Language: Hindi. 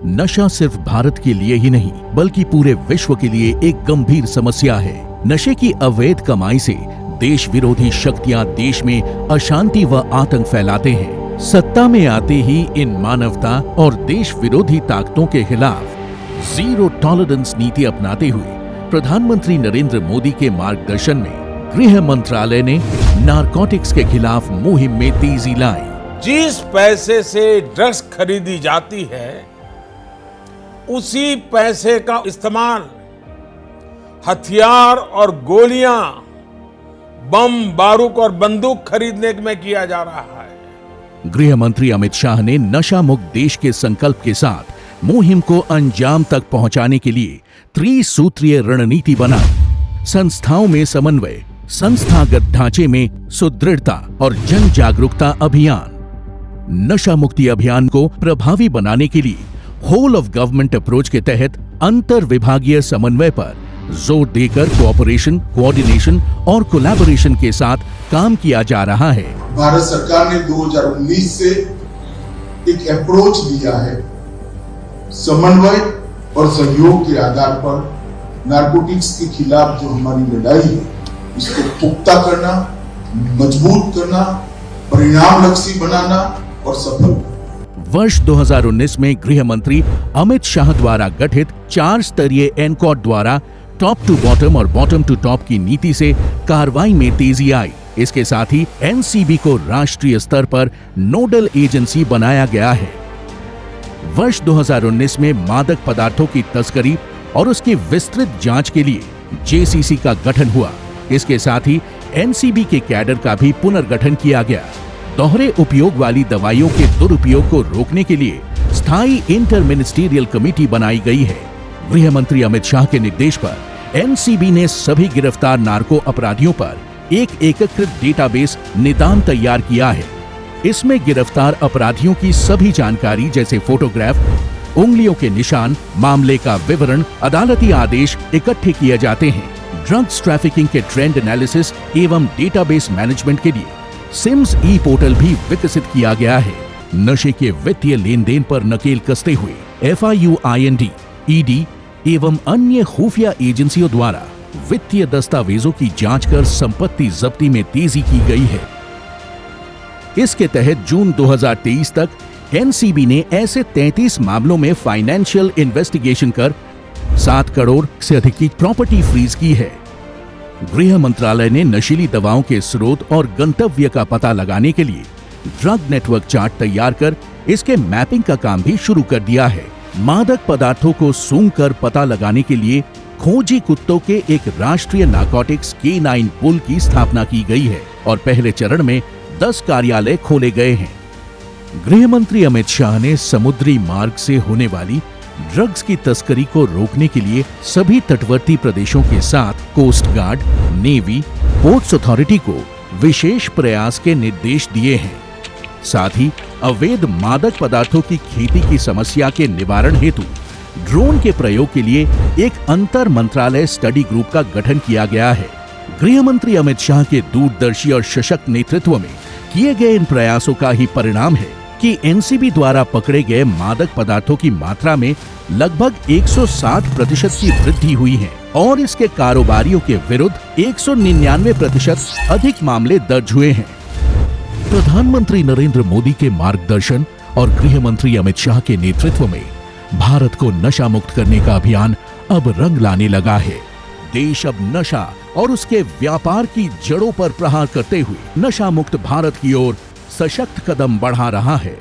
नशा सिर्फ भारत के लिए ही नहीं बल्कि पूरे विश्व के लिए एक गंभीर समस्या है। नशे की अवैध कमाई से देश विरोधी शक्तियां देश में अशांति व आतंक फैलाते हैं। सत्ता में आते ही इन मानवता और देश विरोधी ताकतों के खिलाफ जीरो टॉलरेंस नीति अपनाते हुए प्रधानमंत्री नरेंद्र मोदी के मार्गदर्शन में गृह मंत्रालय ने नारकोटिक्स के खिलाफ मुहिम में तेजी लाई। जिस पैसे से ड्रग्स खरीदी जाती है उसी पैसे का इस्तेमाल हथियार और गोलियां, बम, बारूद और बंदूक खरीदने में किया जा रहा है। गृह मंत्री अमित शाह ने नशा मुक्त देश के संकल्प के साथ मुहिम को अंजाम तक पहुंचाने के लिए त्रिसूत्रीय रणनीति बनाई। संस्थाओं में समन्वय, संस्थागत ढांचे में सुदृढ़ता और जन जागरूकता अभियान। नशा मुक्ति अभियान को प्रभावी बनाने के लिए होल ऑफ गवर्नमेंट अप्रोच के तहत अंतर विभागीय समन्वय पर जोर देकर कोऑपरेशन, कोऑर्डिनेशन और कोलैबोरेशन के साथ काम किया जा रहा है। भारत सरकार ने 2019 से एक अप्रोच लिया है। समन्वय और सहयोग के आधार पर नारकोटिक्स के खिलाफ जो हमारी लड़ाई है इसको पुख्ता करना, मजबूत करना, परिणामलक्षी बनाना और सफल। वर्ष 2019 में गृह मंत्री अमित शाह द्वारा गठित 4 स्तरीय एनकॉड द्वारा टॉप टू बॉटम और बॉटम टू टॉप की नीति से कार्रवाई में तेजी आई। इसके साथ ही एनसीबी को राष्ट्रीय स्तर पर नोडल एजेंसी बनाया गया है। वर्ष 2019 में मादक पदार्थों की तस्करी और उसकी विस्तृत जांच के लिए जेसीसी का गठन हुआ। इसके साथ ही एनसीबी के कैडर का भी पुनर्गठन किया गया। दोहरे उपयोग वाली दवाइयों के दुरुपयोग को रोकने के लिए स्थायी इंटर मिनिस्टीरियल कमेटी बनाई गई है। गृह मंत्री अमित शाह के निर्देश पर एनसीबी ने सभी गिरफ्तार नार्को अपराधियों पर एक एकीकृत डेटाबेस निदान तैयार किया है। इसमें गिरफ्तार अपराधियों की सभी जानकारी जैसे फोटोग्राफ, उंगलियों के निशान, मामले का विवरण, अदालती आदेश इकट्ठे किए जाते हैं। ड्रग्स ट्रैफिकिंग के ट्रेंड एनालिसिस एवं डेटाबेस मैनेजमेंट के लिए सिम्स ई पोर्टल भी विकसित किया गया है। नशे के वित्तीय लेन देन पर नकेल कसते हुए FIUIND, ED एवं अन्य खुफिया एजेंसियों द्वारा वित्तीय दस्तावेजों की जांच कर संपत्ति जब्ती में तेजी की गई है। इसके तहत जून 2023 तक एनसीबी ने ऐसे 33 मामलों में फाइनेंशियल इन्वेस्टिगेशन कर 7 करोड़ से अधिक की प्रॉपर्टी फ्रीज की है। गृह मंत्रालय ने नशीली दवाओं के स्रोत और गंतव्य का पता लगाने के लिए ड्रग नेटवर्क चार्ट तैयार कर इसके मैपिंग का काम भी शुरू कर दिया है। मादक पदार्थों को सूंघ कर पता लगाने के लिए खोजी कुत्तों के एक राष्ट्रीय नारकोटिक्स K9 पुल की स्थापना की गई है और पहले चरण में 10 कार्यालय खोले गए हैं। गृह मंत्री अमित शाह ने समुद्री मार्ग से होने वाली ड्रग्स की तस्करी को रोकने के लिए सभी तटवर्ती प्रदेशों के साथ coast guard, navy, ports authority को विशेष प्रयास के निर्देश दिए हैं। साथ ही अवैध मादक पदार्थों की खेती की समस्या के निवारण हेतु ड्रोन के प्रयोग के लिए एक अंतर मंत्रालय स्टडी ग्रुप का गठन किया गया है। गृह मंत्री अमित शाह के दूरदर्शी और सशक्त नेतृत्व में किए गए इन प्रयासों का ही परिणाम है कि एनसीबी द्वारा पकड़े गए मादक पदार्थों की मात्रा में लगभग 160% की वृद्धि हुई है और इसके कारोबारियों के विरुद्ध 199% अधिक मामले दर्ज हुए हैं। प्रधानमंत्री नरेंद्र मोदी के मार्गदर्शन और गृह मंत्री अमित शाह के नेतृत्व में भारत को नशा मुक्त करने का अभियान अब रंग लाने लगा है। देश अब नशा और उसके व्यापार की जड़ों पर प्रहार करते हुए नशा मुक्त भारत की ओर सशक्त कदम बढ़ा रहा है।